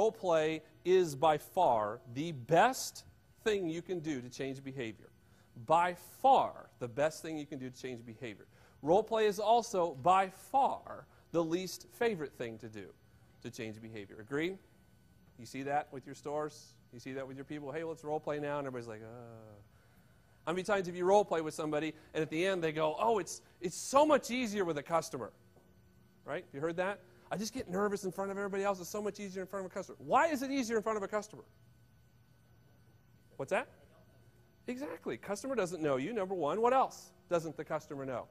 role play is by far the best thing you can do to change behavior. By far the best thing you can do to change behavior. Role play is also by far the least favorite thing to do to change behavior. Agreed? You see that with your stores? You see that with your people? Hey, let's role play now. And everybody's like, How many times have you role play with somebody and at the end they go, oh, it's so much easier with a customer. Right? You heard that? I just get nervous in front of everybody else. It's so much easier in front of a customer. Why is it easier in front of a customer? What's that? Exactly. Customer doesn't know you, number one. What else doesn't the customer know?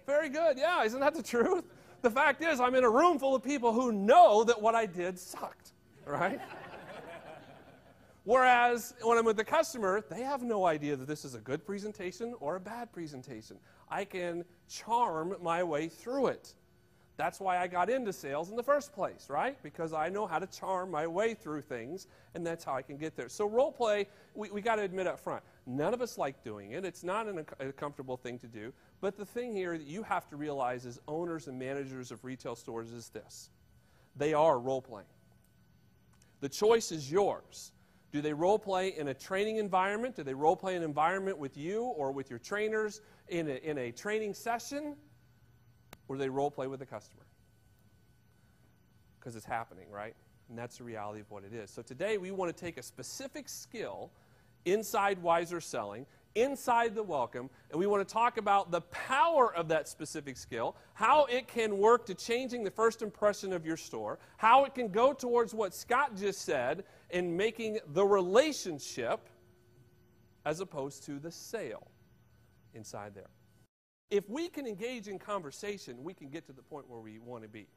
Very good. Yeah, isn't that the truth? The fact is, I'm in a room full of people who know that what I did sucked, right? Whereas when I'm with the customer, they have no idea that this is a good presentation or a bad presentation. I can charm my way through it. That's why I got into sales in the first place, right? Because I know how to charm my way through things, and that's how I can get there. So role play, we got to admit up front, none of us like doing it. It's not a comfortable thing to do. But the thing here that you have to realize as owners and managers of retail stores is this. They are role playing. The choice is yours. Do they role play in a training environment? Do they role play in an environment with you or with your trainers in a training session? Or do they role play with the customer? Because it's happening, right? And that's the reality of what it is. So today we want to take a specific skill inside Wiser Selling, inside the welcome, and we want to talk about the power of that specific skill, how it can work to changing the first impression of your store, how it can go towards what Scott just said in making the relationship as opposed to the sale inside there. If we can engage in conversation, we can get to the point where we want to be.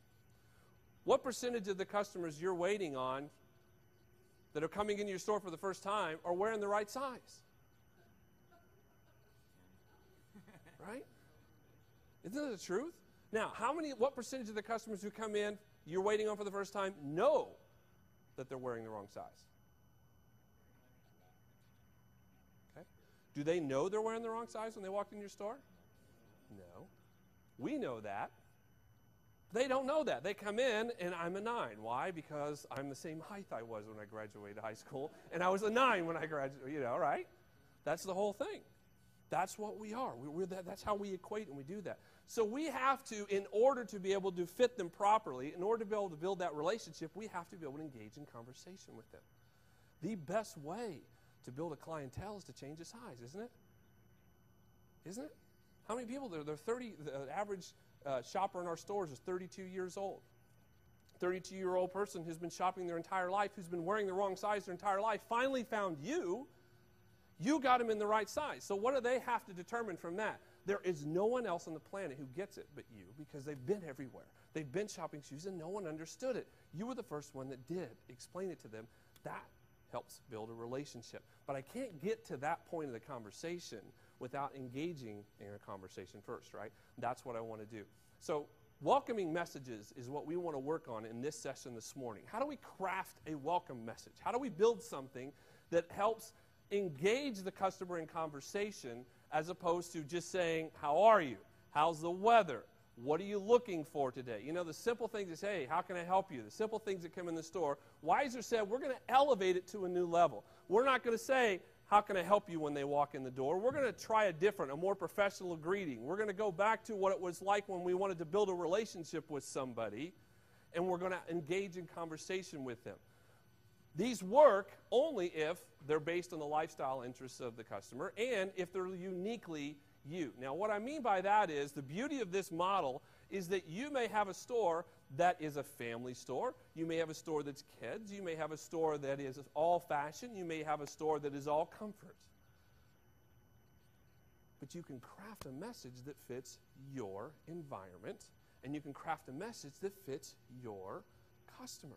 What percentage of the customers you're waiting on that are coming into your store for the first time are wearing the right size? Right? Isn't that the truth? Now, what percentage of the customers who come in, you're waiting on for the first time, know that they're wearing the wrong size? Okay. Do they know they're wearing the wrong size when they walk in your store? No. We know that. They don't know that. They come in, and I'm a 9. Why? Because I'm the same height I was when I graduated high school, and I was a 9 when I graduated, right? That's the whole thing. That's what we are. That's how we equate and we do that. So we have to, in order to be able to fit them properly, in order to be able to build that relationship, we have to be able to engage in conversation with them. The best way to build a clientele is to change the size, isn't it? Isn't it? How many people there? The average shopper in our stores is 32 years old. 32-year-old person who's been shopping their entire life, who's been wearing the wrong size their entire life, finally found you. You got them in the right size. So what do they have to determine from that? There is no one else on the planet who gets it but you, because they've been everywhere. They've been shopping shoes and no one understood it. You were the first one that did. Explain it to them. That helps build a relationship. But I can't get to that point of the conversation without engaging in a conversation first, right? That's what I want to do. So welcoming messages is what we want to work on in this session this morning. How do we craft a welcome message? How do we build something that helps engage the customer in conversation as opposed to just saying, how are you? How's the weather? What are you looking for today? You know, the simple things is, hey, how can I help you? The simple things that come in the store. Wiser said, we're going to elevate it to a new level. We're not going to say, how can I help you when they walk in the door? We're going to try a more professional greeting. We're going to go back to what it was like when we wanted to build a relationship with somebody, and we're going to engage in conversation with them. These work only if they're based on the lifestyle interests of the customer and if they're uniquely you. Now, what I mean by that is the beauty of this model is that you may have a store that is a family store. You may have a store that's kids. You may have a store that is all fashion. You may have a store that is all comfort. But you can craft a message that fits your environment, and you can craft a message that fits your customer.